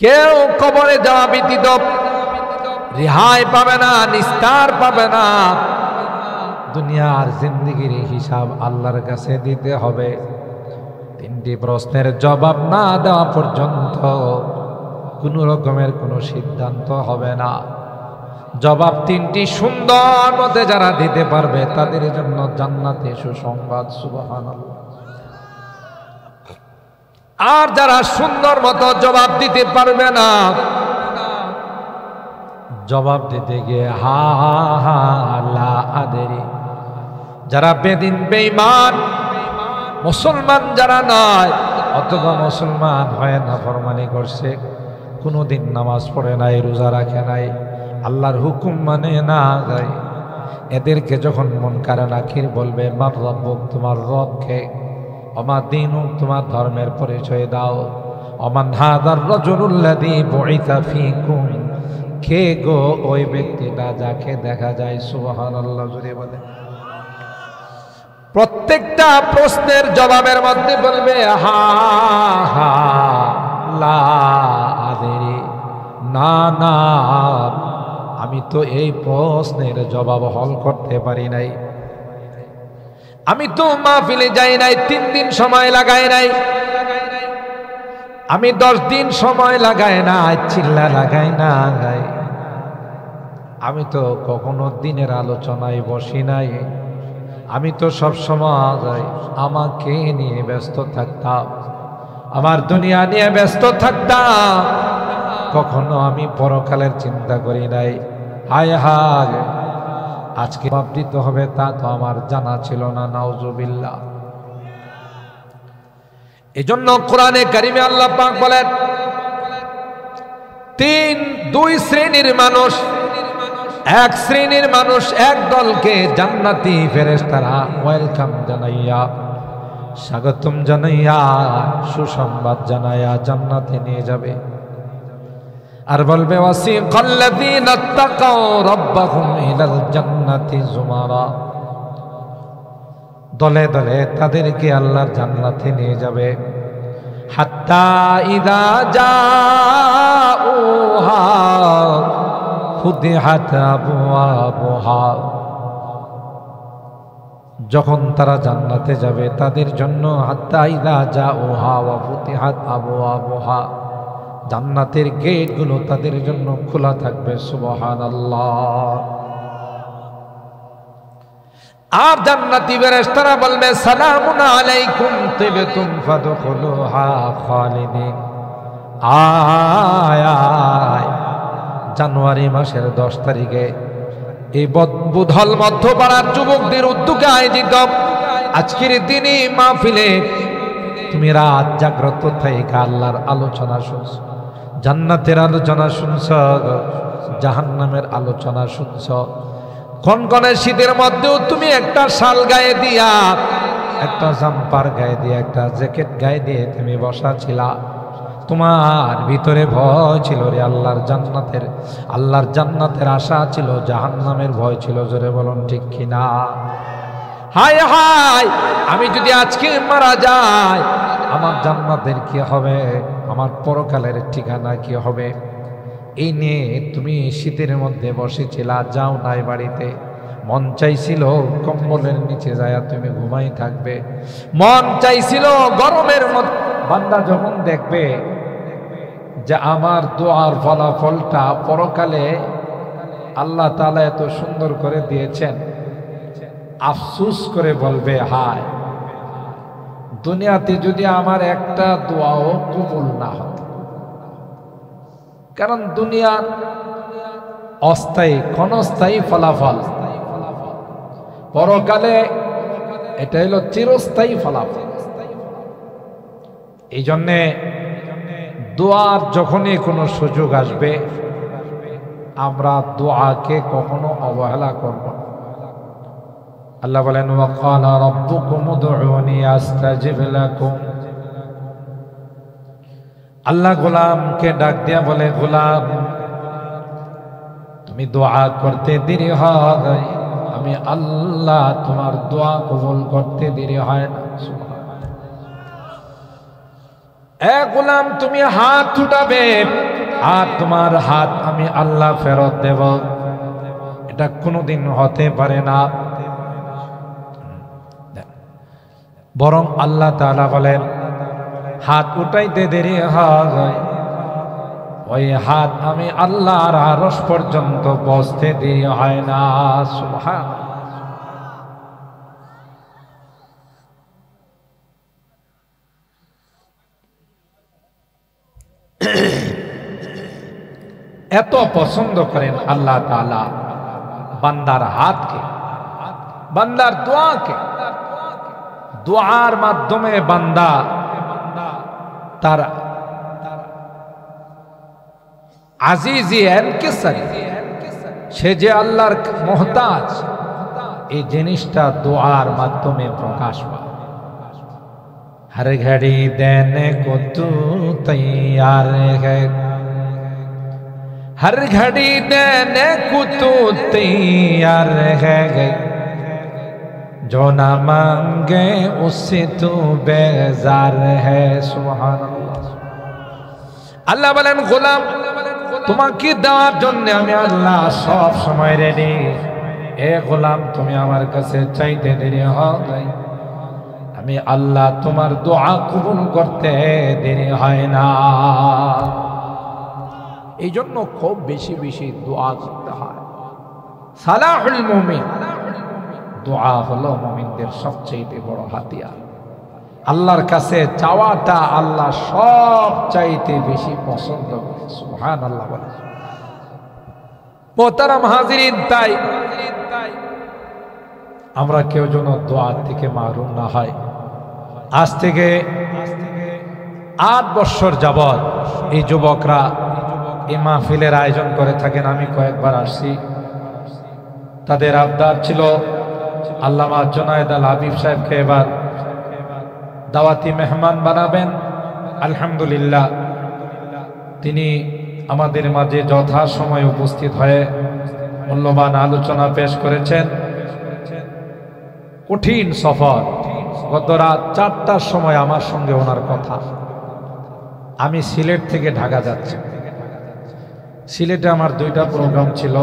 কেউ কবরে যাওয়া ব্যতীত রেহাই পাবে না, নিস্তার পাবে না। দুনিয়ার জিন্দেগির হিসাব আল্লাহর কাছে দিতে হবে। তিনটি প্রশ্নের জবাব না দেওয়া পর্যন্ত কোনো রকমের কোনো সিদ্ধান্ত হবে না। জবাব তিনটি সুন্দর মতে যারা দিতে পারবে তাদের জন্য জান্নাতে সুসংবাদ। সুবহানাল্লাহ। আর যারা সুন্দর মতো জবাব দিতে পারবে না, জবাব দিতে গিয়ে হা হা লা আদেরি, যারা বেদিন বেঈমান মুসলমান যারা নয় অথবা মুসলমান হয়ে নাফরমানি করছে, কোনোদিন নামাজ পড়ে নাই, রোজা রাখে নাই, আল্লাহর হুকুম মানে না যায়, এদেরকে যখন মুনকার নাকির বলবে মার রব্বুক, তোমার রবকে, আমার দীনুক, তোমার ধর্মের পরিচয় দাও, অমান হাদার রাজুলুল্লাযী বুইসা ফীকুম, কে গো ওই ব্যক্তিটা যাকে দেখা যায়। সুবহানাল্লাহ জুড়ে বলে। প্রত্যেকটা প্রশ্নের জবাবের মধ্যে বলবে হা হা লা আদেরি, না না আমি তো এই প্রশ্নের জবাব হল করতে পারি নাই, আমি তো মাহফিলে যাই নাই, 3 দিন সময় লাগাই নাই, আমি 10 দিন সময় লাগাই নাই, চিল্লা লাগাই নাই, আমি তো কখনো দিনের আলোচনায় বসি নাই, আমি তো সব সময় আমাকে নিয়ে ব্যস্ত থাকতাম, আমার দুনিয়া নিয়ে ব্যস্ত থাকতাম, কখনো আমি পরকালের চিন্তা করি নাই। হায় হায়, আজকে জবাব দিতে হবে তা তো আমার জানা ছিল না। নাউজুবিল্লাহ। এজন্য কোরআনে কারিমে আল্লাহ পাক বলেন 2 শ্রেণীর মানুষ, এক শ্রেণীর মানুষ এক দলকে জান্নাতি ফেরেশতারা ওয়েলকাম জানাইয়া, স্বাগতম জানাইয়া, সুসংবাদ জানাইয়া জান্নাতে নিয়ে যাবে। আর বলবে ওয়াসিকাল্লাযীনা তাকাউ রাব্বাহুম ইলাল জান্নাতি যুমারা, দলে দলে তাদেরকে আল্লাহর জান্নাতে নিয়ে যাবে। হাত্তা ইযা জাউহা ফুতিহাত আবওয়াবুহা, যখন তারা জান্নাতে যাবে তাদের জন্য হাত্তা ইযা জাউহা ওয়া ফুতিহাত আবওয়াবুহা, জান্নাতের গেটগুলো তাদের জন্য খোলা থাকবে। সুবহানাল্লাহ। আর জান্নাতি ফেরেশতারা বলবে সালামুন আলাইকুম তিবতুম ফাদখুলুহা খালিদিন। আয় আয়, জানুয়ারি মাসের 10 তারিখে এই বুধল মধ্যপাড়ার যুবকদের উদ্যোগে আয়োজিত আজকের দিনে মাহফিলে তুমি রাত জাগ্রত থেকে আল্লাহর আলোচনা শুনছ, জান্নাতের আলোচনা শুনছ, জাহান্নামের আলোচনা শুনছ। কনকনে শীতের মধ্যেও তুমি একটা শাল গায়ে দিয়া, একটা জাম্পার গায়ে দিয়ে, একটা জ্যাকেট গায়ে দিয়ে তুমি বসা ছিলা। তোমার ভিতরে ভয় ছিল রে আল্লাহর জান্নাতের আশা ছিল, জাহান্নামের ভয় ছিল। জোরে বলুন ঠিক কিনা? হায় হায়, আমি যদি আজকে মারা যাই আমার জান্নাতের কি হবে, আমার পরকালের ঠিকানা কি হবে, এই নিয়ে তুমি শীতের মধ্যে বসেছিলা, যাও নাই বাড়িতে। মন চাইছিল কম্বলের নিচে যায় তুমি ঘুমাই থাকবে, মন চাইছিল গরমের মধ্যে। বান্দা যখন দেখবে যে আমার দোয়ার ফলাফলটা পরকালে আল্লাহ তাআলা এত সুন্দর করে দিয়েছেন, আফসোস করে বলবে হায়, দুনিয়াতে যদি আমার একটা দোয়াও কবুল না হতো। কারণ দুনিয়ার অস্থায়ী, ক্ষণস্থায়ী ফলাফল, পরকালে এটা হলো চিরস্থায়ী ফলাফল। এই জন্যে দোয়ার যখনই কোনো সুযোগ আসবে আমরা দোয়াকে কখনো অবহেলা করব না। আল্লাহ বলেন ওয়াকালা রাব্বুকুম উদউনি আস্তাজিব লাকুম, আল্লাহ গোলামকে ডাক দিয়া বলে, গোলাম তুমি দোয়া করতে দেরি হয়, আমি আল্লাহ তোমার দোয়া কবুল করতে দেরি হয় না। এ গোলাম তুমি হাত উঠাবে আর তোমার হাত আমি আল্লাহ ফেরত দেব, এটা কোনোদিন হতে পারে না। বরং আল্লাহ তাআলা বলেন হাত উঠাইতে দেরি হয়, ওই হাত আমি আল্লাহর আরশ পর্যন্ত পৌঁছতে দেরি হয় না। সুবহানাল্লাহ। এত পছন্দ করেন আল্লাহ তাআলা বান্দার হাতকে, বান্দার দোয়াকে। দোয়ার মাধ্যমে বান্দা তার আজিজি এনকেসারি, সে যে আল্লাহর মুহতাজ, এই জিনিসটা দোয়ার মাধ্যমে প্রকাশ পায়। हर घड़ी देने को तू तैयार है, हर घड़ी देने को तू तैयार है, जो ना मांगे उससे तू बेजार है। सुभान अल्लाह। আল্লাহ বলেন গোলাম তোমাকে দেওয়ার জন্য আমি আল্লাহ সব সময় রেডি। এ গোলাম তুমি আমার কাছে চাইতে দেরি হয়, আমি আল্লাহ তোমার দোয়া কবুল করতে দেরি হয় না। এই জন্য খুব বেশি বেশি দোয়া করতে হয়। সালাহুল মুমিন, দোয়া হলো মুমিনদের সবচেয়ে বড় হাতিয়ার। আল্লাহর কাছে চাওয়াটা আল্লাহ সব চাইতে বেশি পছন্দ করে। সুবহানাল্লাহ বলে। মোহতারাম হাজিরিন, তাই আমরা কেউ যেন দোয়া থেকে মাহরুম না হয়। আজ থেকে 8 বছর যাবৎ এই যুবকরা এই মাহফিলের আয়োজন করে থাকেন। আমি কয়েকবার আসছি। তাদের আবদার ছিল আল্লামা জুনায়েদ আল হাবিব সাহেবকে এবার দাওয়াতি মেহমান বানাবেন। আলহামদুলিল্লাহ, তিনি আমাদের মাঝে যথাসময়ে উপস্থিত হয়ে মূল্যবান আলোচনা পেশ করেছেন। কঠিন সফর, গত রাত 4টার সময় আমার সঙ্গে ওনার কথা। আমি সিলেট থেকে ঢাকা যাচ্ছি। সিলেটে আমার 2টা প্রোগ্রাম ছিল।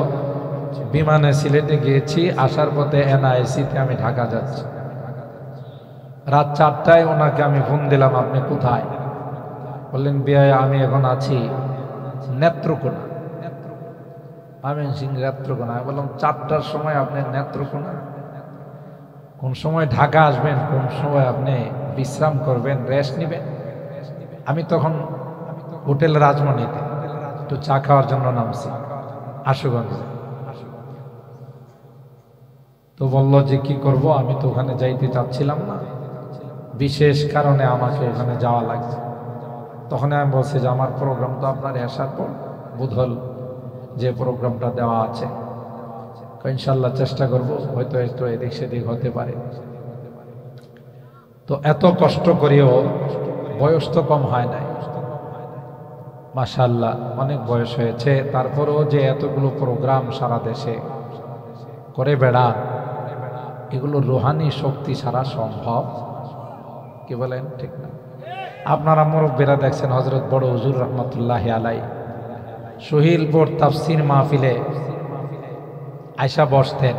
বিমানে সিলেটে গিয়েছি, আসার পথে এনআইসিতে আমি ঢাকা যাচ্ছি। রাত 4টায় ওনাকে আমি ফোন দিলাম, আপনি কোথায়? বললেন বিআই আমি এখন আছি নেত্রকোনা। আমি নেত্রকোনা। আমি বললাম 4টার সময় আপনি নেত্রকোনা? কোন সময় ঢাকা আসবেন, কোন সময় আপনি বিশ্রাম করবেন, রেস্ট নেবেন? আমি তখন হোটেল রাজমণিতে একটু চা খাওয়ার জন্য নামছি আশুগঞ্জে। তো বলল যে কি করব, আমি তো ওখানে যাইতে চাচ্ছিলাম না, বিশেষ কারণে আমাকে ওখানে যাওয়া লাগছে। তখন আমি বলছি যে আমার প্রোগ্রাম তো আপনার আসার পর বুধল যে প্রোগ্রামটা দেওয়া আছে, ইনশাল্লাহ চেষ্টা করব, হয়তো একটু এদিক সেদিক হতে পারে। তো এত কষ্ট করেও বয়স তো কম হয় নাই, মাশাআল্লাহ অনেক বয়স হয়েছে। তারপরেও যে এতগুলো প্রোগ্রাম সারা দেশে করে বেড়ান, এগুলো রুহানি শক্তি ছাড়া সম্ভব। কি বলেন? ঠিক না? আপনারা মুরব্বীরা দেখছেন হযরত বড় হুজুর রহমতুল্লাহি আলাই শহীদপুর তাফসীর মাহফিলে আয়সা বসতেন।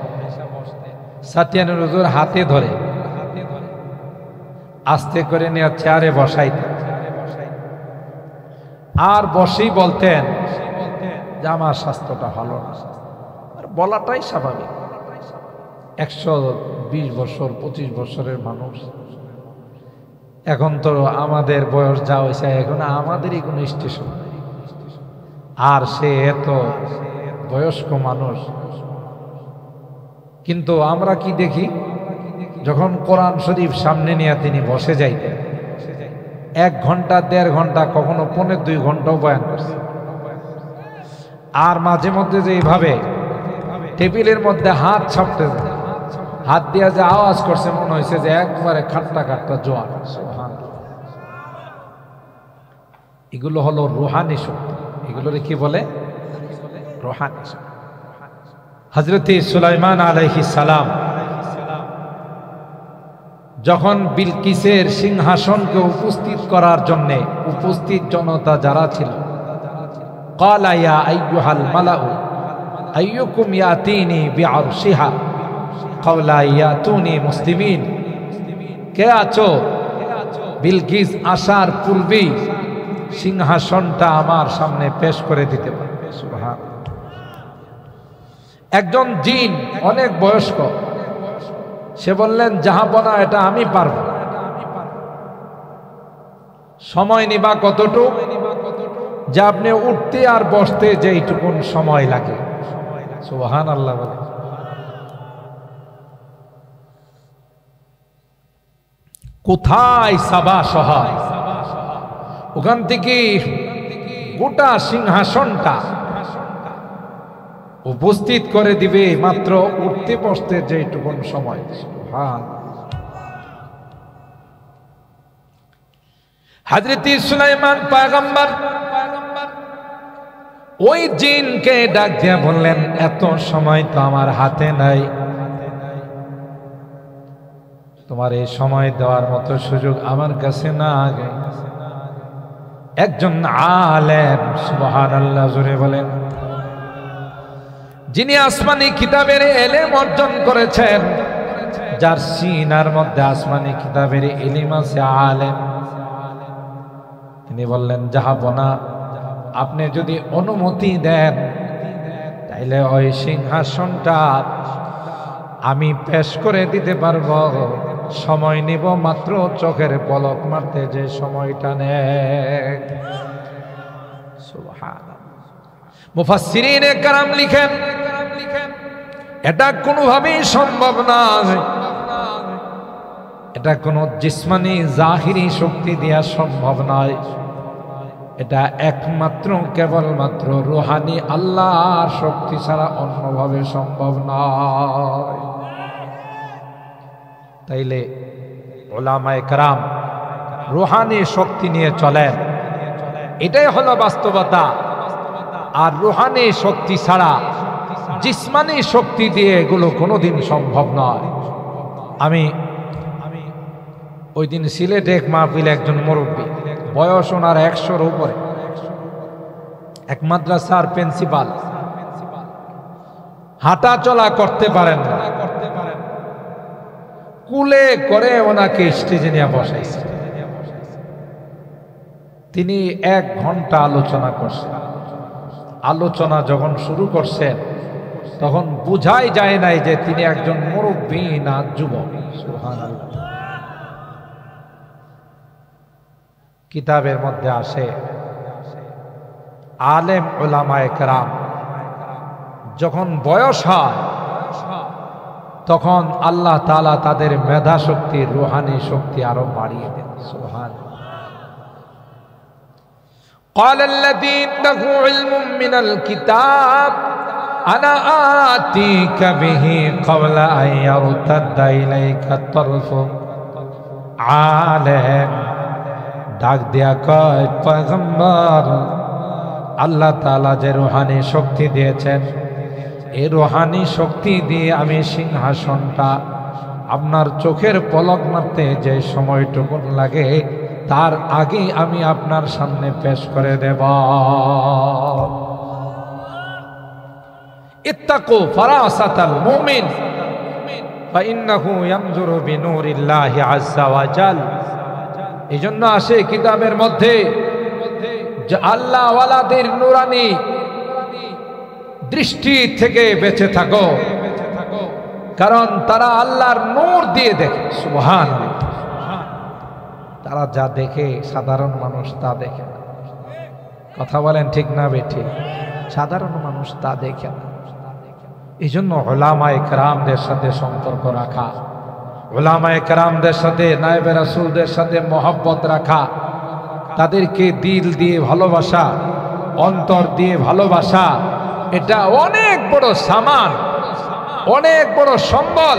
সাতিয়ানুর হুজুর হাতে ধরে আস্তে করে নিয়ে চেয়ারে বসাইতেন, আর বসেই বলতেন যে আমার স্বাস্থ্যটা ভালো না। আর বলাটাই স্বাভাবিক। 120 বছর 25 বছরের মানুষ, এখন তো আমাদের বয়স যা হয়েছে, এখন আমাদেরই কোনো স্টেশন নেই। আর সে এত বয়স্ক মানুষ। কিন্তু আমরা কি দেখি, যখন কোরআন শরীফ সামনে নিয়ে তিনি বসে যাইতেন, 1 ঘন্টা 1.5 ঘন্টা, কখনো 1.25 ঘন্টাও বয়ান করছে। আর মাঝে মধ্যে যে এইভাবে টেবিলের মধ্যে হাত ছাপতে, হাত দিয়া যে আওয়াজ করছে, মনে হয়েছে যে একবারে খাট্টা খাট্টা জোয়ার। এগুলো হলো রুহানি শক্তি। এগুলোরে কি বলে? রুহানি শক্তি। হযরত সুলাইমান আলাইহিস সালাম যখন বিলকিসের সিংহাসনকে উপস্থিত করার জন্য উপস্থিত জনতা যারা ছিল, ক্বালা ইয়া আইয়ুহাল মালাউ আইয়ুকুম ইয়াতিনি বিআরশিহা ক্বালা ইয়াতুনি মুসলিমিন। কে আছো বিলকিস আসার পূর্বেই সিংহাসনটা আমার সামনে পেশ করে দিতে পারবে? সুবহান। একজন জিন অনেক বয়স্ক, সে বললেন জাহাপনা এটা আমি পারবো। সময় নিবা কতটুক? যে আপনি উঠতে আর বসতে যেইটুকুন সময় লাগে। সুবহানাল্লাহ বলে। কোথায় সাবা শহর, ওখান থেকে গোটা সিংহাসনটা উপস্থিত করে দিবে মাত্র উঠতে বসতে যেটুকুন সময়। হযরত সুলাইমান পয়গম্বর ওই জিনকে ডাক দিয়ে বললেন, এত সময় তো আমার হাতে নাই, তোমার এই সময় দেওয়ার মতো সুযোগ আমার কাছে না। আগে একজন আলেম, সুবহানাল্লাহ জোরে বলেন, যিনি আসমানি কিতাবের ইলম অর্জন করেছেন, যার সিনার মধ্যে আসমানি কিতাবের ইলম আছে, আলেম, তিনি বললেন জাহাপনা আপনি যদি অনুমতি দেন তাইলে ওই সিংহাসনটা আমি পেশ করে দিতে পারবো। সময় নিব মাত্র চোখের পলক মারতে যে সময়টা নেয়। সুবহানাল্লাহ। মুফাসসিরিনে কেরাম লিখেন এটা কোনোভাবেই সম্ভব নয়, এটা কোনো জিসমানি জাহিরি শক্তি দেয়া সম্ভব নয়, এটা একমাত্র কেবলমাত্র রুহানি আল্লাহর শক্তি ছাড়া অন্যভাবে সম্ভব নয়। তাইলে উলামায়ে কেরাম রুহানি শক্তি নিয়ে চলেন, এটাই হলো বাস্তবতা। আর রুহানি শক্তি ছাড়া জিসমানি শক্তি দিয়ে এগুলো কোনোদিন সম্ভব নয়। আমি ওই দিন সিলেটে এক মাহফিলে একজন মুরব্বী, বয়স ওনার 100-র উপরে, এক মাদ্রাসার প্রিন্সিপাল, হাঁটা চলা করতে পারেন না, কুলে করে ওনাকে স্টেজে নিয়ে বসাইছে। তিনি 1 ঘন্টা আলোচনা করছেন। আলোচনা যখন শুরু করছেন তখন বুঝাই যায় নাই যে তিনি একজন মুরব্বী না যুবক। সুবহানাল্লাহ। কিতাবের মধ্যে আসে আলেম উলামায়ে কেরাম যখন বয়স হয় তখন আল্লাহ তাআলা তাদের মেধা শক্তি, রুহানি শক্তি আরো বাড়িয়ে দেন। সুবহানাল্লাহ। قال الذي عنده علم من الكتاب أنا آتيك به قبل أن يرتد إليك طرفك। عالم ডাক দিয়া কয়, পয়গম্বর আল্লাহ তাআলা যে রুহানি শক্তি দিয়েছেন, এই রুহানি শক্তি দিয়ে আমি সিংহাসনটা আপনার চোখের পলক মারতে যে সময়টুকু লাগে তার আগে আমি আপনার সামনে পেশ করে দেব। ইত্তাকু ফারাসাতাল মুমিন ফাইন্নাহু ইয়ানজুরু বিনূরিল্লাহি আযজা ওয়া জাল। এজন্য আসে কিতাবের মধ্যে যে আল্লাহ ওয়ালাদের নুরানি দৃষ্টি থেকে বেঁচে থাকো, কারণ তারা আল্লাহর নূর দিয়ে দেখে। সুবহানাল্লাহ। তারা যা দেখে সাধারণ মানুষ তা দেখে না। কথা বলেন ঠিক না বেঠিক? সাধারণ মানুষ তা দেখে না। এই জন্য উলামায়ে কেরামদের সাথে সম্পর্ক রাখা, উলামায়ে কেরামদের সাথে, নায়েবে রাসূলদের সাথে মহব্বত রাখা, তাদেরকে দিল দিয়ে ভালোবাসা, অন্তর দিয়ে ভালোবাসা, এটা অনেক বড় সামান, অনেক বড় সম্বল।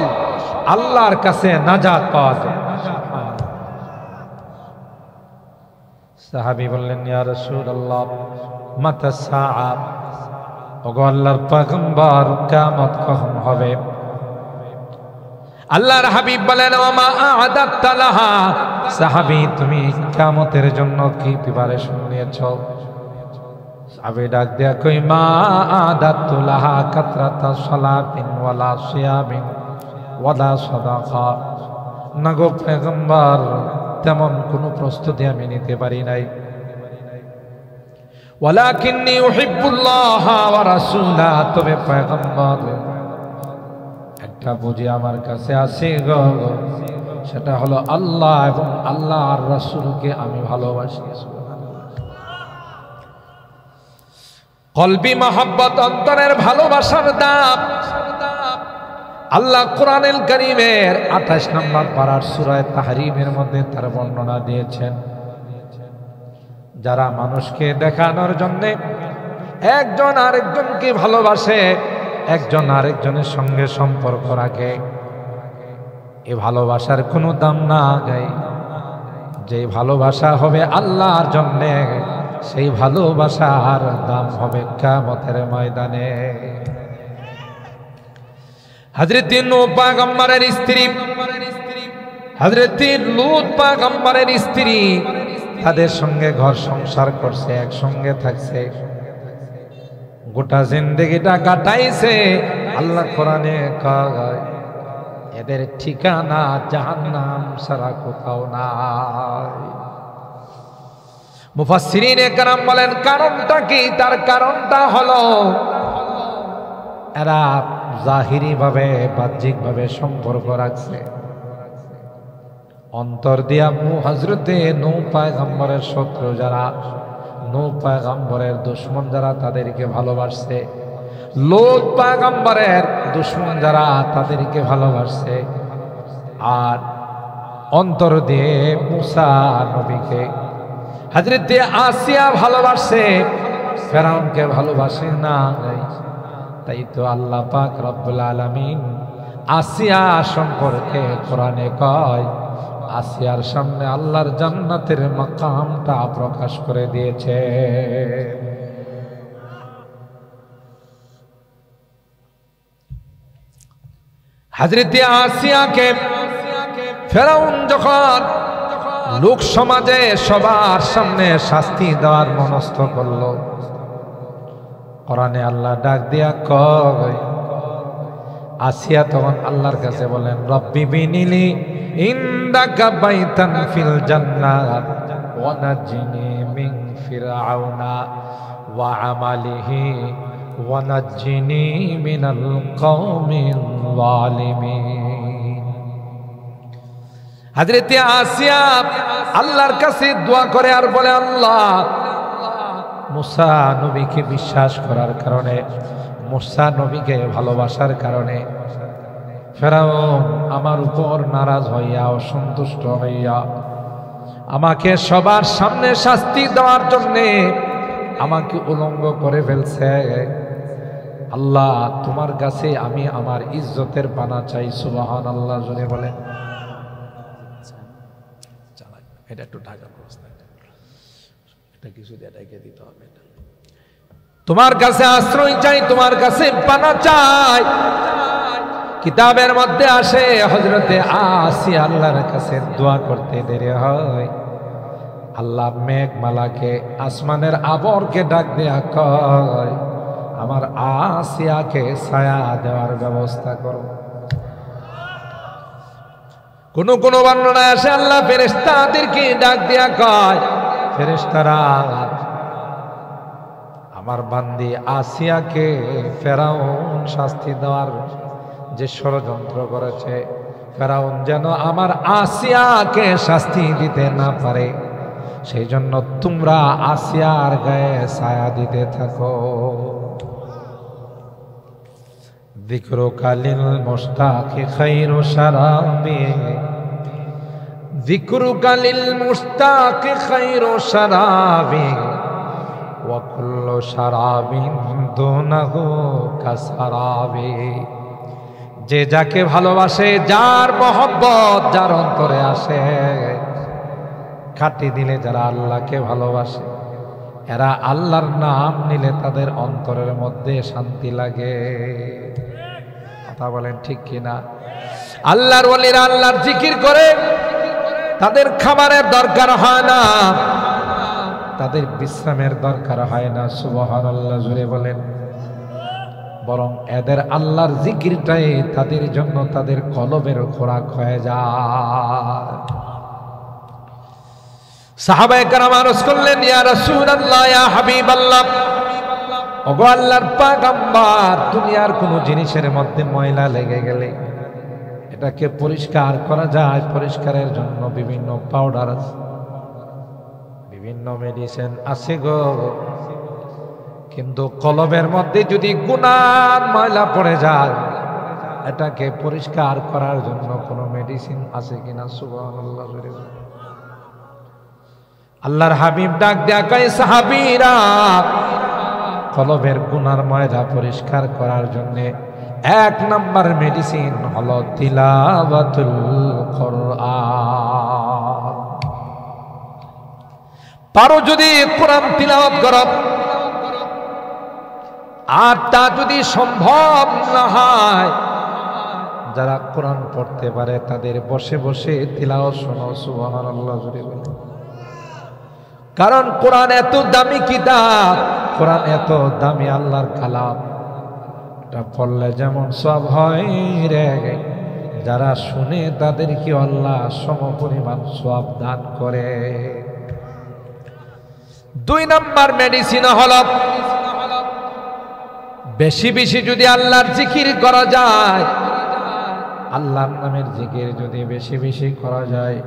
আল্লাহর কাছে নাজাত পাওয়া যায়। সাহাবী বললেন, ইয়া রাসূলুল্লাহ মাতা সাআ, ওগো আল্লাহর পয়গম্বর কিয়ামত কখন হবে? আল্লাহর হাবিব বলেন ওমা আ'দাত্তা লাহা, সাহাবী তুমি কিয়ামতের জন্য কি প্রিপারেশন নিয়েছো? সাহাবী ডাক দিয়া কই মা আ'দাত্তু লাহা কাতরাতা সালাতিন ওয়ালা সিয়ামিন ওয়ালা সাদাকা। না গো পয়গম্বর, তেমন কোনো প্রস্তুতি আমি নিতে পারি নাই। ওয়ালাকিন্নী উহিব্বুল্লাহ ওয়া রাসূলা, তবে পয়গম্বর একটা বুঝি আমার কাছে আছে গো, সেটা হলো আল্লাহ এবং আল্লাহ আর রাসূলকে আমি ভালোবাসি। কলবি মহব্বত, অন্তরের ভালোবাসার দাম আল্লাহ কোরআনুল কারীমের 28 নম্বর পারার সূরা তাহরিমের মধ্যে তার বর্ণনা দিয়েছেন। যারা মানুষকে দেখানোর জন্য একজন আরেকজনকে ভালোবাসে, একজন আরেকজনের সঙ্গে সম্পর্ক রাখে, এই ভালোবাসার কোনো দাম না যায়। যে ভালোবাসা হবে আল্লাহর জন্য, সেই ভালোবাসার দাম হবে কিয়ামতের ময়দানে। হযরত নূহ পয়গম্বরের স্ত্রী, হযরত লূত পয়গম্বরের স্ত্রী, তাদের সঙ্গে ঘর সংসার করছে, একসঙ্গে থাকছে, গোটা জিন্দেগিটা কাটাইছে। আল্লাহ কোরআনে কয় এদের ঠিকানা জাহান্নাম ছাড়া কোথাও নাই। মুফাসসিরিনে কেরাম বলেন কারণটা কি? তার কারণটা হলো এরা জাহিরি ভাবে, বাহ্যিক ভাবে সম্পর্ক রাখছে, অন্তর দিয়া হযরতে নূহ পয়গম্বরের শত্রু যারা, নূহ পয়গম্বরের দুশমন যারা, তাদেরকে ভালোবাসছে। লূত পয়গম্বরের দুশমন যারা, তাদেরকে ভালোবাসছে। আর অন্তর দিয়ে মূসা নবীকে, হযরতে আসিয়া ভালোবাসছে, ফেরাউনকে ভালোবাসে না। তাই তো আল্লাহ পাক রব্বুল আলামিন আসিয়া সম্পর্কে কোরআনে কয়, আসিয়ার সামনে আল্লাহর জান্নাতের মাকামটা প্রকাশ করে দিয়েছে। হযরতে আসিয়াকে ফেরাউন যখন লোক সমাজে সবার সামনে শাস্তি দেওয়ার মনস্থ করলো, কোরআনে আল্লাহ ডাক দিয়া কয়, আসিয়া তখন আল্লাহর কাছে বলেন রব্বি বিনিলি ইনদাকা বাইতান ফিল জান্নাত ওয়া নাজ্জিনি মিন ফিরআউনা ওয়া আমালিহি ওয়া নাজ্জিনি মিনাল কওমিল যালিমিন। হযরতে আসিয়া আল্লাহর কাছে দোয়া করে আর বলে, আল্লাহ মূসা নবীকে বিশ্বাস করার কারণে, মূসা নবীকে ভালোবাসার কারণে ফেরাউন আমার উপর নারাজ হইয়া, অসন্তুষ্ট হইয়া আমাকে সবার সামনে শাস্তি দেওয়ার জন্যে আমাকে উলঙ্গ করে ফেলছে। আল্লাহ তোমার কাছে আমি আমার ইজ্জতের পানা চাই। সুবহানাল্লাহ জোরে বলেন। এটা একটু ঢাকা অবস্থা, এটা কিছু দিয়ে ঢেকে দিতে হবে। তোমার কাছে আশ্রয় চাই, তোমার কাছে পানা চাই। কিতাবের মধ্যে আসে হযরতে আসিয়া আল্লাহর কাছে দোয়া করতে দেরি হয়, আল্লাহ মেঘমালাকে, আসমানের আবরকে ডাক দেয়া কয়, আমার আসিয়াকে ছায়া দেওয়ার ব্যবস্থা করো। কোন কোন বর্ণনায় আসে আল্লাহ ফেরেশতাদেরকে ডাক দেয়া কয়, ফেরেশতারা আমার বান্দি আসিয়াকে ফেরাউন শাস্তি দেওয়ার যে ষড়যন্ত্র করেছে, ফেরাউন যেন আমার আসিয়াকে শাস্তি দিতে না পারে, সেই জন্য তোমরা আসিয়ার গায়ে ছায়া দিতে থাকো। যিকরুকা লিল মুশতাকি খায়রু শারাবি, যিকরুকা লিল মুশতাকি খায়রু শারাবি ওয়া কুল্লু শারাবিন দুনাহু কাসারাবি। যে যাকে ভালোবাসে, যার মহব্বত যার অন্তরে আসে, খাটি দিলে যারা আল্লাহকে ভালোবাসে, এরা আল্লাহর নাম নিলে তাদের অন্তরের মধ্যে শান্তি লাগে। কথা বলেন ঠিক কিনা? আল্লাহর ওয়ালিরা আল্লাহর জিকির করে, তাদের খাবারের দরকার হয় না, তাদের বিশ্রামের দরকার হয় না। সুবহানাল্লাহ, জোরে বলেন। বরং এদের আল্লাহর জিকিরটাই তাদের জন্য তাদের কলবের খোরাক হয়ে যায়। সাহাবায়ে কেরাম আরজ করলেন, ইয়া রাসূলুল্লাহ, ইয়া হাবিবাল্লাহ, ওগো আল্লাহর পয়গম্বর, দুনিয়ার কোন জিনিসের মধ্যে ময়লা লেগে গেলে এটাকে পরিষ্কার করা যায়। পরিষ্কারের জন্য বিভিন্ন পাউডার আছে, বিভিন্ন মেডিসিন আছে গো, কিন্তু কলবের মধ্যে যদি গুনাহ ময়লা পড়ে যায়, এটাকে পরিষ্কার করার জন্য কোনো মেডিসিন আছে কিনা? সুবহানাল্লাহ। আল্লাহর হাবিব ডাক দেয়া কয়, সাহাবীরা, কলবের গুনার ময়লা পরিষ্কার করার জন্য এক নাম্বার মেডিসিন হলো তিলাওয়াতুল কোরআন। পারো যদি কোরআন তিলাওয়াত করো, আর তা যদি সম্ভব না হয়, যারা কোরআন পড়তে পারে তাদের বসে বসে তিলাওয়াত শোনো। সুবহানাল্লাহ, জোরে বলেন। কারণ কোরআন এত দামি কিতাব, কোরআন এত দামি আল্লাহর কালাম, এটা পড়লে যেমন সব হয় রে, যারা শুনে তাদেরকে আল্লাহ সমপরিমাণ সওয়াব দান করে। দুই নাম্বার মেডিসিন হলো, বেশি বেশি যদি আল্লাহর জিকির করা যায়, আল্লাহর নামের জিকির যদি বেশি বেশি করা যায়,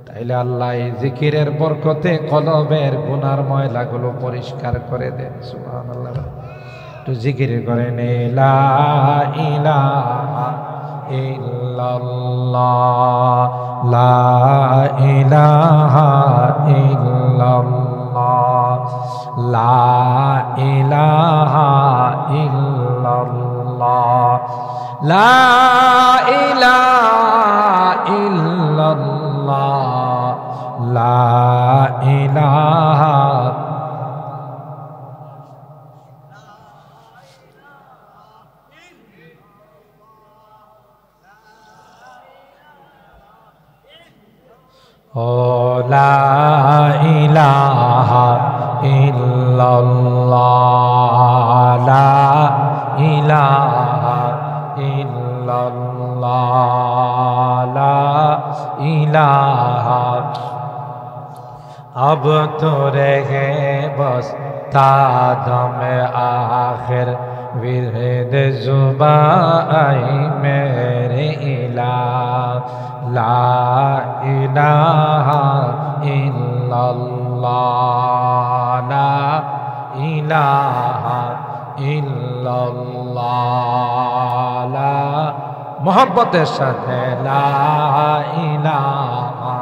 তাইলে আল্লাহ এই জিকিরের বরকতে কলবের গুনার ময়লাগুলো পরিষ্কার করে দেন। সুবহানাল্লাহ। তো জিকির করেন, লা ইলাহা ইল্লাল্লাহ, লা ইলাহা ইল্লাল্লাহ, লা ইলাহা ইল্লাল্লাহ, লা ইলাহা ইল্লাল্লাহ, লা ইলাহা। ও লা ইলাহা ইল্লাল্লাহ, লা ইলাহা ইল্লাল্লাহ, লা ইলাহা। अब तो रहे बस तादम आखिर विरद जुबाई मेरे इलाह, ला इलाहा इल्लल्लाह, ला इलाहा इल्लल्लाह, ला मोहब्बतेर साथे ला इलाहा।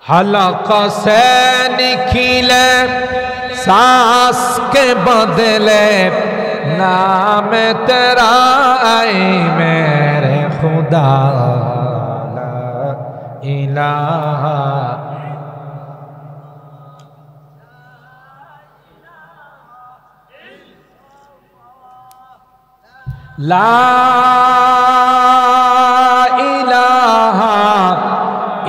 हलक़ से निकले सांस के बदले नाम तेरा ऐ मेरे खुदा, ला इलाहा। ला इलाहा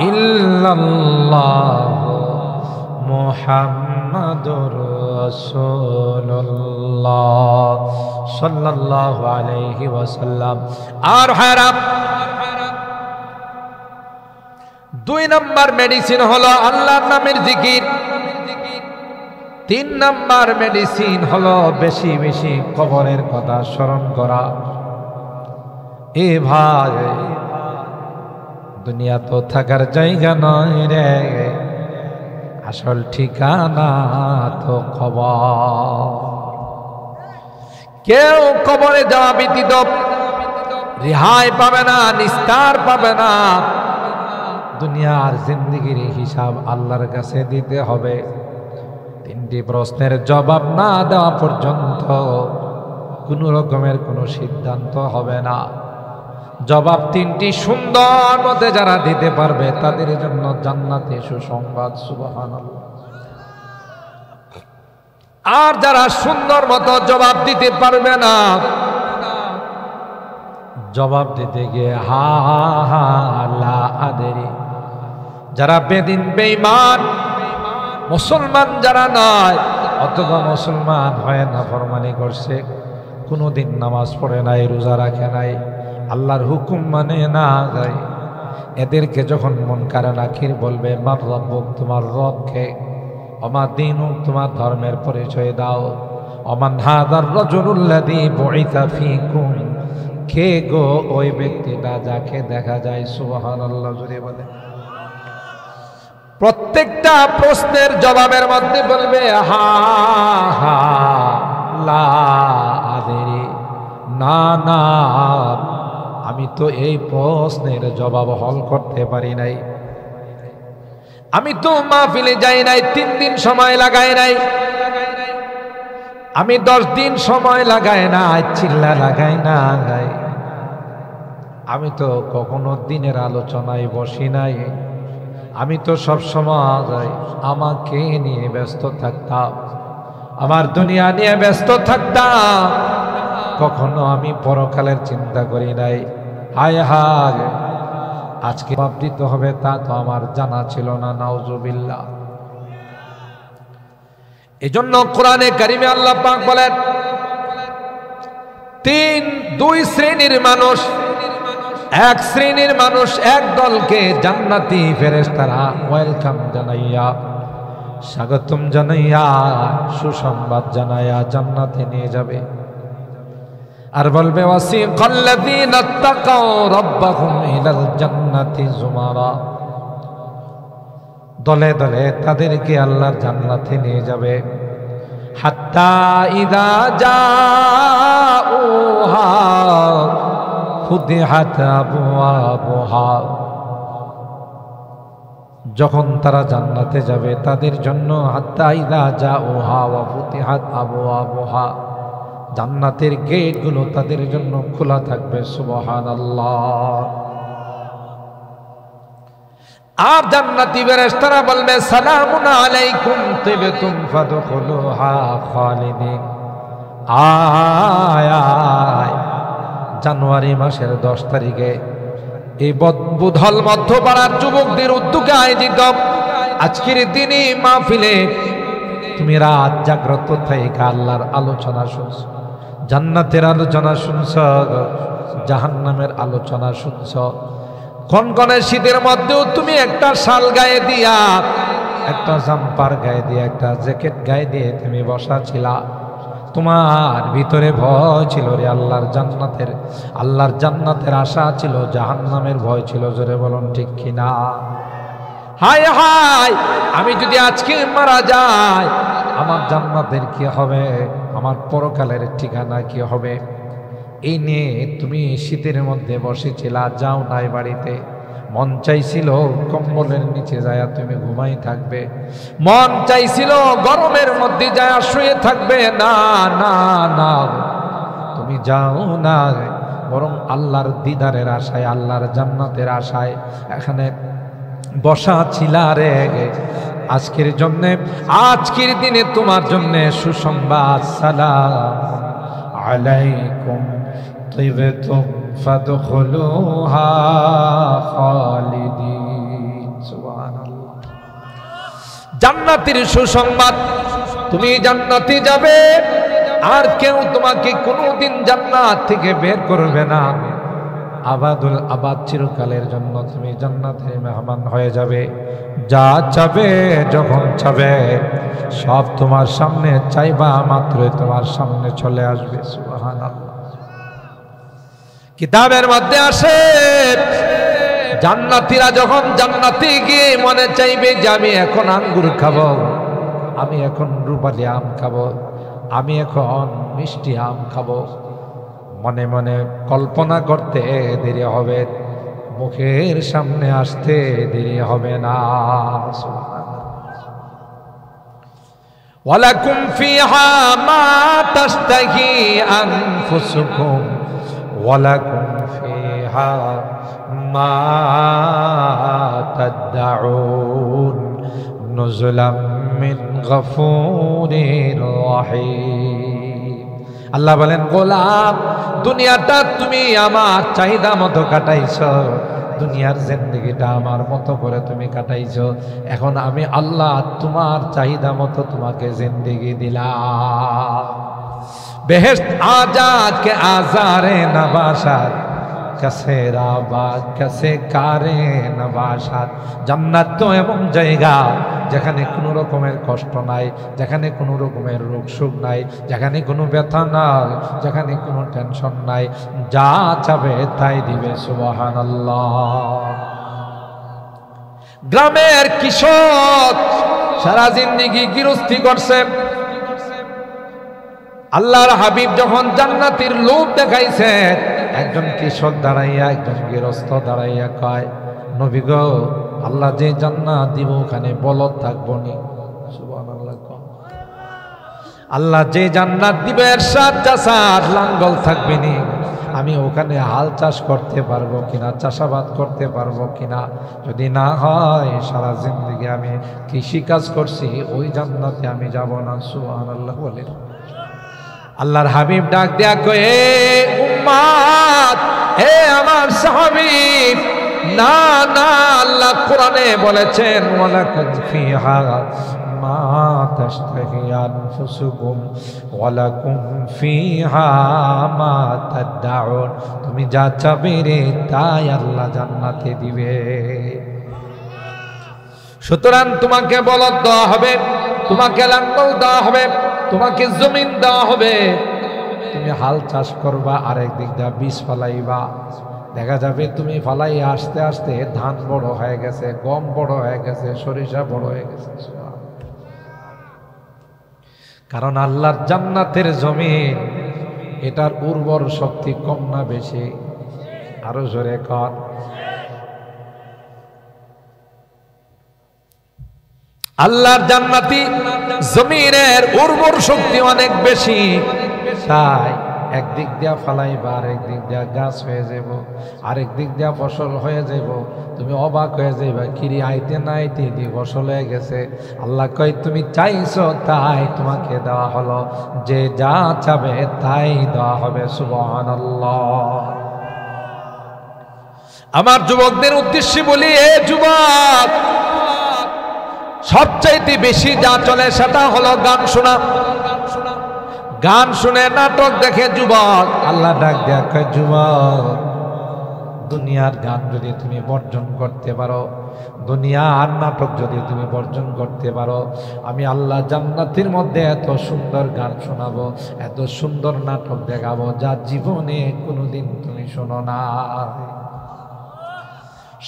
इल्लल्लाह मुहम्मदुर রাসূলুল্লাহ সাল্লাল্লাহু আলাইহি ওয়াসাল্লাম। আর হারাম দুই নাম্বার মেডিসিন হলো আল্লাহর নামের জিকির। তিন নাম্বার মেডিসিন হলো বেশি বেশি কবরের কথা স্মরণ করা। এ ভাই, দুনিয়া তো থাকার জায়গা নয় রে, আসল ঠিকানা তো কবর। কেউ কবরে যাওয়া ব্যতীত রেহাই পাবে না, নিস্তার পাবে না। দুনিয়ার জিন্দেগির হিসাব আল্লাহর কাছে দিতে হবে। তিনটি প্রশ্নের জবাব না দেওয়া পর্যন্ত কোনো রকমের কোনো সিদ্ধান্ত হবে না। জবাব তিনটি সুন্দর মতে যারা দিতে পারবে তাদের জন্য জান্নাতে সুসংবাদ। সুবহানাল্লাহ। আর যারা সুন্দর মতো জবাব দিতে পারবে না, জবাব দিতে গিয়ে হা হা লা আদেরি, যারা বেদিন বেঈমান মুসলমান যারা নয়, অথবা মুসলমান হয় না, ফরমানি করছে, কোনোদিন নামাজ পড়ে নাই, রোজা রাখে নাই, আল্লাহর হুকুম মানে না যায়, এদেরকে যখন মুনকার নাকির বলবে মার রব্বুক, তোমার রবকে, ওমা দীনুক, তোমার ধর্মের পরিচয় দাও, ওমান হাযার রাজুলুল্লাযী বুইসা ফীকুম, কে গো ওই ব্যক্তিটা যাকে দেখা যায়, সুবহানাল্লাহ জোরে বলে। প্রত্যেকটা প্রশ্নের জবাবের মধ্যে বলবে হা হা লা আদেরি, না না আমি তো এই প্রশ্নের জবাব হল করতে পারি নাই, আমি তো মাহফিলে যাই নাই, 3 দিন সময় লাগাই নাই, আমি 10 দিন সময় লাগাই না, চিল্লা লাগাই না, আমি তো কখনো দিনের আলোচনায় বসি নাই, আমি তো সব সময় আমাকে নিয়ে ব্যস্ত থাকতাম, আমার দুনিয়া নিয়ে ব্যস্ত থাকতাম, কখনো আমি পরকালের চিন্তা করি নাই। হায় হায়, আজকে জবাব দিতে হবে তা তো আমার জানা ছিল না, নাউজুবিল্লাহ। এজন্য কোরআনে কারিমে আল্লাহ পাক বলেন, 2 শ্রেণীর মানুষ, এক শ্রেণীর মানুষ এক দলকে জান্নাতি ফেরেশতারা ওয়েলকাম জানাইয়া, স্বাগতম জানাইয়া, সুসংবাদ জানাইয়া জান্নাতে নিয়ে যাবে, আর বলবে ওয়াসিকাল্লাযীনা তাকাউ রাব্বাহুম ইলাল জান্নাতি যুমারা, দলে দলে তাদেরকে আল্লাহর জান্নাতে নিয়ে যাবে, হাত্তা ইযা জাউহা ফুতিহাত আবওয়াবুহা, যখন তারা জান্নাতে যাবে তাদের জন্য হাত্তা ইযা জাউহা ওয়া ফুতিহাত আবওয়াবুহা, জান্নাতের গেটগুলো তাদের জন্য খোলা থাকবে, সুবহানাল্লাহ। আর জান্নাতি ফেরেশতারা বলবে সালামুন আলাইকুম তিবতুম ফাদখুলুহা খালিদিন। আয় আয়, জানুয়ারি মাসের 10 তারিখে এই বুধল মধ্যপাড়ার যুবকদের উদ্যোগে আয়োজিত আজকের দিনই মাহফিলে তুমি রাত জাগ্রত থেকে আল্লাহর আলোচনা শুনছ, জান্নাতের আলোচনা শুনছ, জাহান্নামের আলোচনা শুনছ। কনকনে শীতের মধ্যেও তুমি একটা শাল গায়ে দিয়া, একটা জাম্পার গায়ে দিয়ে, একটা জ্যাকেট গায়ে দিয়ে তুমি বসা ছিলা, তোমার ভিতরে ভয় ছিল রে আল্লাহর জান্নাতের আশা ছিল, জাহান্নামের ভয় ছিল, জোরে বলুন ঠিক কিনা। হায় হায়, আমি যদি আজকে মারা যাই আমার জান্নাতের কি হবে, আমার পরকালের ঠিকানা কি হবে, এই নিয়ে তুমি শীতের মধ্যে বসেছিলা, যাও নাই বাড়িতে, মন চাইছিল কম্বলের নিচে যায় তুমি ঘুমাই থাকবে, মন চাইছিল গরমের মধ্যে যায় শুয়ে থাকবে, না না না, তুমি যাও না, বরং আল্লাহর দিদারের আশায়, আল্লাহর জান্নাতের আশায় এখানে বসা ছিলা রে। আজকের জন্যে, আজকের দিনে তোমার জন্যে সুসংবাদ, সালাম আলাইকুম তিবতুম ফাদখুলুহা খালিদিন। সুবহানাল্লাহ। জান্নাতের সুসংবাদ, তুমি জান্নাতে যাবে, আর কেউ তোমাকে কোনোদিন জান্নাত থেকে বের করবে না, আবাদুল আবাদ চিরকালের জন্য তুমি জান্নাতের মেহমান হয়ে যাবে। যা চাবে, যখন চাবে, সব তোমার সামনে, চাইবা মাত্রই তোমার সামনে চলে আসবে। সুবহানাল্লাহ। কিতাবের মধ্যে আসে, জান্নাতীরা যখন জান্নাতে গিয়ে মনে চাইবে যে আমি এখন আঙ্গুর খাবো, আমি এখন রূপালি আম খাবো, আমি এখন মিষ্টি আম খাবো, মনে মনে কল্পনা করতে দেরি হবে, মুখের সামনে আসতে দেরি হবে না। ওয়ালাকুম ফিহা মা তাশতাহি আনফুসুকুম ওয়ালাকুম ফিহা মা তাদউন নুজুলাম মিন গফুরির রহিম। আল্লাহ বলেন, গোলাম দুনিয়াটা তুমি আমার চাহিদা মতো কাটাইছো, দুনিয়ার জিন্দেগিটা আমার মতো করে তুমি কাটাইছো, এখন আমি আল্লাহ তোমার চাহিদা মতো তোমাকে জিন্দেগি দিলাম। বেহেশত আজাদ কে আজারে নবাসাত কাছে রাবা কাছে কারে নবাসাত। জান্নাত তো এমন জায়গা যেখানে কোনো রকমের কষ্ট নাই, যেখানে কোনো রকমের রোগ সুখ নাই, যেখানে কোনো ব্যথা নাই, যেখানে কোনো টেনশন নাই, যা চাবে তাই দিবে। সুবহানাল্লাহ। গ্রামের কৃষক সারা জিন্দেগি গৃহস্থী করছে, আল্লাহর হাবিব যখন জান্নাতের লোভ দেখাইছে, একজন কৃষক দাঁড়াইয়া একজন গৃহস্থ দাঁড়াইয়া কয়, নবী গো, আল্লাহ যে জান্নাত দিব ওখানে বলদ থাকবো নি? সুবহানাল্লাহ। আল্লাহ যে জান্নাত দিবে এরশাদ চাষার লাঙ্গল থাকবে নি? আমি ওখানে হাল চাষ করতে পারবো কিনা, চাষাবাদ করতে পারবো কিনা? যদি না হয় সারা জিন্দেগি আমি কৃষি কাজ করছি, ওই জান্নাতে আমি যাব না। সুবহানাল্লাহ বলেন। আল্লাহর হাবিব ডাক দেয়া কয়ে, উম্মাত, হে আমার সাহাবী, না না, আল্লাহ কোরআনে বলেছেন, ওয়ালাকুম ফিহা মা তাশতাহি আনফুসুকুম ওয়ালাকুম ফিহা মা তাদউন। তুমি যা চাবে রে তাই আল্লাহ জান্নাতে দিবে। সুতরাং তোমাকে বলদ দেওয়া হবে, তোমাকে লাঙ্গল দেওয়া হবে, তোমাকে জমিন দেওয়া হবে, তুমি হাল চাষ করবা, আরেক দিক দিয়ে বীজ ফলাইবা। দেখা যাবে তুমি ফলাই আস্তে আস্তে ধান বড় হয়ে গেছে, গম বড় হয়ে গেছে, সরিষা বড় হয়ে গেছে। কারণ আল্লাহর জান্নাতের জমিন, এটার উর্বর শক্তি কম না বেশি? আরো জোরে কর। আল্লাহর জান্নাতি জমিনের উর্বর শক্তি অনেক বেশি, তাই একদিক দিয়া ফালাইবা, আরেক দিক দিয়া গাছ হয়ে যাব, আরেক দিক দিয়া ফসল হয়ে যাব। তুমি অবাক হয়ে যাইবা, কিরি আইতে না আইতে দি ফসল হয়ে গেছে। আল্লাহ কয়, তুমি চাইছো তাই তোমাকে দেওয়া হলো, যে যা চাবে তাই দেওয়া হবে। সুবহানাল্লাহ। আমার যুবকদের উদ্দেশ্যে বলি, এ যুবক, সবচাইতে বেশি যা চলে সেটা হলো গান শোনা। গান শুনে, নাটক দেখে যুবক। আল্লাহ ডাক দেয়া কয়, যুবক, দুনিয়ার গান যদি তুমি বর্জন করতে পারো, দুনিয়ার নাটক যদি তুমি বর্জন করতে পারো, আমি আল্লাহ জান্নাতের মধ্যে এত সুন্দর গান শোনাবো, এত সুন্দর নাটক দেখাবো, যা জীবনে কোনোদিন তুমি শোনো না।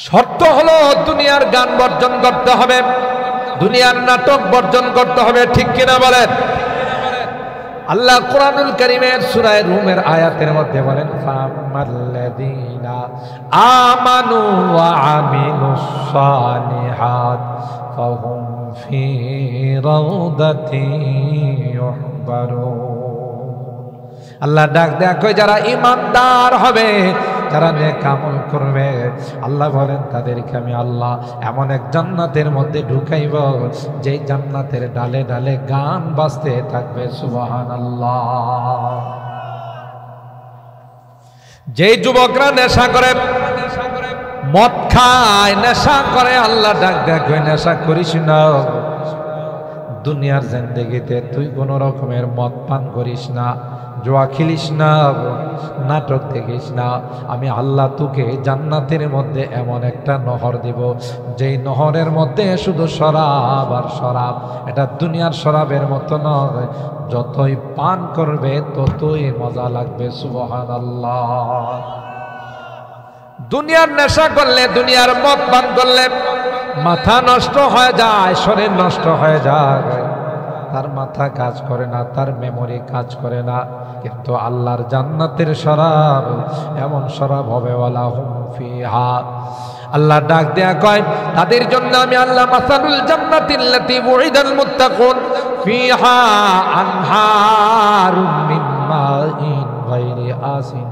শর্ত হলো দুনিয়ার গান বর্জন করতে হবে, দুনিয়ার নাটক বর্জন করতে হবে। ঠিক কিনা বলেন? আল্লাহ কোরআনুল কারীমের সূরা রুমের আয়াতের মধ্যে বলেন, ফামাল্লাযীনা আমানু ওয়া আমিলুস সালিহাত ফাহুম ফি রাউদাতিন ইউহবারুন। আল্লাহ ডাক দেয়া কই, যারা ঈমানদার হবে, যারা নেক আমল করবে, আল্লাহ বলেন তাদেরকে আমি আল্লাহ এমন এক জান্নাতের মধ্যে ঢুকাইব, যেই জান্নাতের ডালে ডালে গান বাজতে থাকবে। সুবহানাল্লাহ। যেই যুবকরা নেশা করে, মদ খায়, নেশা করে, আল্লাহ ডাক দেয়া কই, নেশা করিস না। দুনিয়ার জিন্দেগিতে তুই কোন রকমের মদ পান করিস না, জুয়া খেলিস না, নাটক দেখিস না। আমি আল্লাহ তোকে জান্নাতের মধ্যে এমন একটা নহর দিব, যেই নহরের মধ্যে শুধু শরাব আর শরাব। এটা দুনিয়ার শরাবের মতো নয়, যতই পান করবে ততই মজা লাগবে। সুবহানাল্লাহ। দুনিয়ার নেশা করলে, দুনিয়ার মদ পান করলে মাথা নষ্ট হয়ে যায়, শরীর নষ্ট হয়ে যায়, তার মাথা কাজ করে না, তার মেমোরি কাজ করে না। কিন্তু আল্লাহর জান্নাতের শরাব এমন শরাব হবে, ওয়ালাহুম ফিহা, আল্লাহ ডাক দেয়া কয়, তাদের জন্য আমি আল্লাহ মাসালুল জান্নাতিল্লাতী উইদাল মুত্তাকুন ফিহা আনহারুম মিন মাইন গায়রি আসিন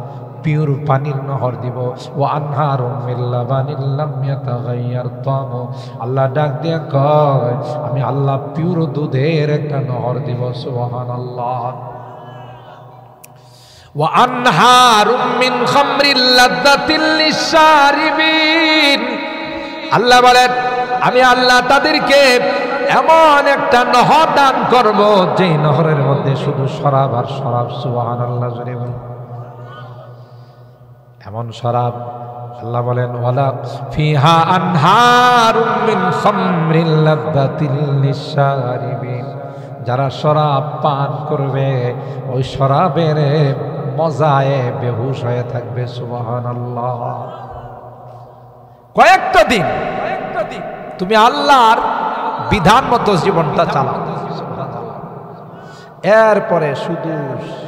পিওর পানির নহর দিব। ওয়া আনহারুম মিন লাবানিন লাম ইয়াতাগায়্যার তামু, আল্লাহ ডাক দিয়ে কয় আমি আল্লাহ পিওর দুধের একটা নহর দিব। সুবহানাল্লাহ। ওয়া আনহারুম মিন খামরিল লাযযাতিল লিশশারিবিন, আল্লাহ বলেন আমি আল্লাহ তাদেরকে এমন একটা নহর দান করব যে নহরের মধ্যে শুধু শরাব আর শরাব। সুবহানাল্লাহ। জোরে বলেন এমন শরাব। আল্লাহ বলেন ওয়ালা ফিহা আনহারুম মিন খামরিল লাযযাতিল লিশশারিবিন, যারা শরাব পান করবে ওই শরাবের মজায় বেহুশ হয়ে থাকবে। সুবহানাল্লাহ। কয়েকটা দিন তুমি আল্লাহর বিধান মতো জীবনটা চালাও, এরপরে শুধু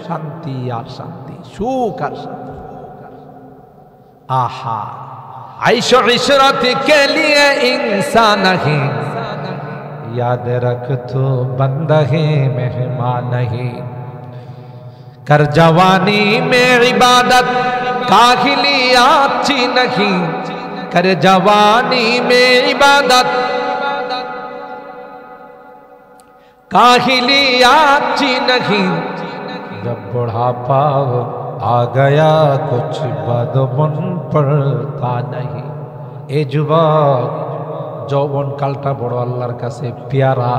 শান্তি আর শান্তি, সুখ আর শান্তি। आहा आइशो इशरत के लिए इंसान नहीं, याद रख तू बंदा है मेहमान नहीं, कर जवानी में इबादत काहिली अच्छी नहीं, कर जवानी में इबादत काहिली अच्छी नहीं, जब बुढ़ापा आ गया कुछ बदबन पड़ता नहीं। ए যুবক, যৌবন কালটা বড় আল্লাহর কাছে পেয়ারা,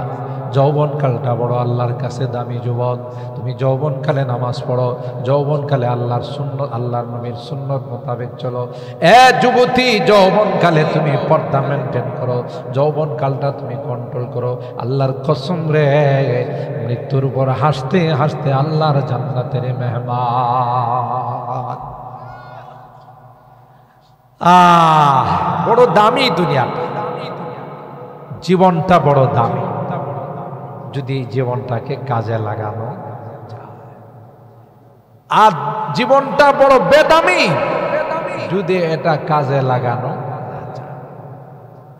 যৌবন কালটা বড় আল্লাহর কাছে দামি। যুবক, তুমি যৌবন কালে নামাজ পড়ো, যৌবন কালে আল্লাহর সুন্নাত, আল্লাহর নবীর সুন্নাত মোতাবেক চলো। এ যুবতী, যৌবন কালে তুমি পর্দা মেনটেন করো, যৌবন কালটা তুমি কন্ট্রোল করো। আল্লাহর কসম রে, মৃত্যুর উপর হাসতে হাসতে আল্লাহর জান্নাতের মেহমান। বড় দামি দুনিয়াটা, জীবনটা বড় দামি যদি জীবনটাকে কাজে লাগানো যায়। আর জীবনটা বড় বেদামি যদি এটা কাজে লাগানো যায়।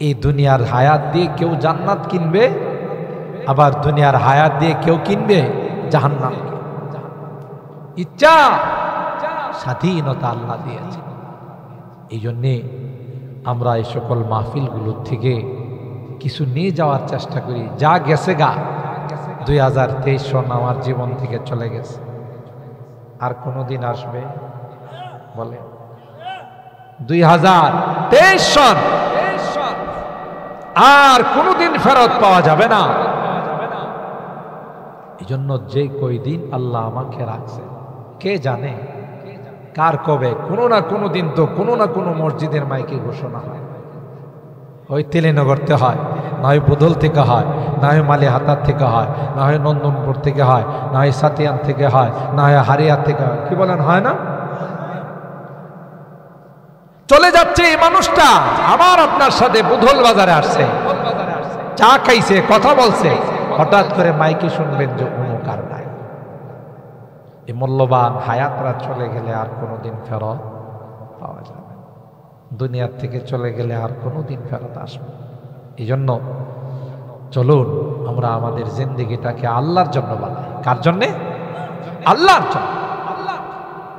এই দুনিয়ার হায়াত দিয়ে কেউ জান্নাত কিনবে, আবার দুনিয়ার হায়াত দিয়ে কেউ কিনবে জাহান্নাম। ইচ্ছা স্বাধীনতা আল্লাহ দিয়েছে। এই জন্যে আমরা এই সকল মাহফিলগুলোর থেকে কিছু নিয়ে যাওয়ার চেষ্টা করি। যা গেছে গা, 2023 সন আমার জীবন থেকে চলে গেছে, আর কোনোদিন আসবে বলে? 2023 সন আর কোনোদিন ফেরত পাওয়া যাবে না। এই জন্য যে কই দিন আল্লাহ আমাকে রাখছে, কে জানে কার কবে কোনো না কোনো দিন তো কোনো না কোনো মসজিদের মাইকে ঘোষণা হয়। ওই তেলেনগরতে হয়, না হয় বুদল থেকে হয়, না হয় মালিহাতার থেকে হয়, না হয় নন্দনপুর থেকে হয়, না হয় সাতিয়ান থেকে হয়, না হয় হারিয়ার থেকে হয়। কি বলেন, হয় না? চলে যাচ্ছে এই মানুষটা আবার আপনার সাথে বুধল বাজারে আসছে, চা খাইছে, কথা বলছে, হঠাৎ করে মাইকে শুনবেন যে অমুকার নাই। এই মূল্যবান হায়াতরা চলে গেলে আর কোনোদিন ফেরত পাওয়া যাবে না। দুনিয়ার থেকে চলে গেলে আর কোনোদিন ফেরত আসবে। এই জন্য চলুন আমরা আমাদের জিন্দেগিটাকে আল্লাহর জন্য বানাই। কার জন্যে? আল্লাহর জন্য।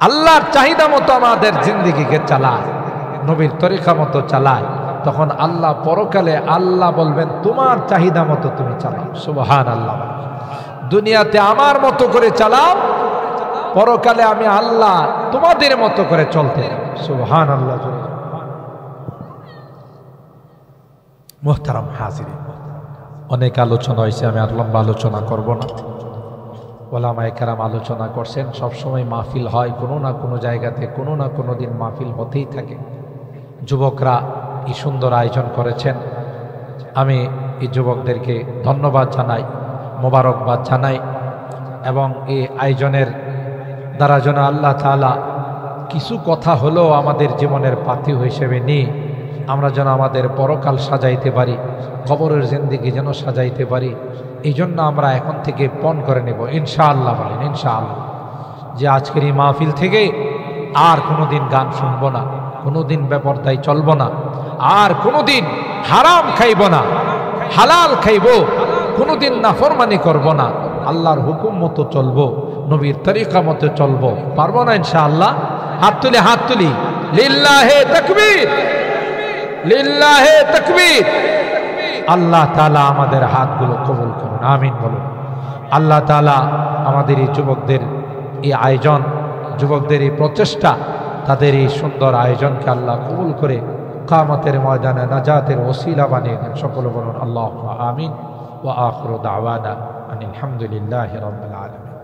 আল্লাহর চাহিদা মতো আমাদের জিন্দেগিকে চালায়, নবীর তরিকা মতো চালায়, তখন আল্লাহ পরকালে আল্লাহ বলবেন তোমার চাহিদা মতো তুমি চালাও। সুবহানাল্লাহ। দুনিয়াতে আমার মতো করে চালাও, পরকালে আমি আল্লাহ তোমাদের মতো করে চলতে। সুবহানাল্লাহ। মুহতারাম হাজিরিন, অনেক আলোচনা হয়েছে, আমি আর লম্বা আলোচনা করব না। ওলামায়ে কেরাম আলোচনা করছেন, সবসময় মাহফিল হয়, কোনো না কোনো জায়গাতে কোনো না কোনো দিন মাহফিল হতেই থাকে। যুবকরা এই সুন্দর আয়োজন করেছেন, আমি এই যুবকদেরকে ধন্যবাদ জানাই, মোবারকবাদ জানাই, এবং এই আয়োজনের দ্বারা যেন আল্লাহ তাআলা কিছু কথা হলেও আমাদের জীবনের পাথেয় হিসেবে নিয়ে আমরা যেন আমাদের পরকাল সাজাইতে পারি, কবরের জিন্দেগি যেন সাজাইতে পারি। এই জন্য আমরা এখন থেকে পণ করে নেব ইনশাআল্লাহ। বলেন ইনশাআল্লাহ, যে আজকের এই মাহফিল থেকে আর কোনোদিন গান শুনব না, কোনোদিন বেপরদায় চলব না, আর কোনোদিন হারাম খাইব না, হালাল খাইব, কোনোদিন নাফরমানি করব না, আল্লাহর হুকুম মতো চলবো, নবীর তরিকা মতো চলবো। পারবো না ইনশাআল্লাহ? হাত তুলি, হাত তুলি। লিল্লাহে তাকবীর, লিল্লাহে তাকবীর। আল্লাহ তাআলা আমাদের হাতগুলো কবুল করুন, আমিন বলুন। আল্লাহ তাআলা আমাদের এই যুবকদের এই আয়োজন, যুবকদের এই প্রচেষ্টা, তাদের এই সুন্দর আয়োজনকে আল্লাহ কবুল করে কিয়ামতের ময়দানে নাজাতের ওসিলা বানিয়ে দেন। সকলে বলুন আল্লাহুম্মা আমিন। ওয়া আখিরু দাওয়ানা আনিল হামদুলিল্লাহি রাব্বিল আলামিন।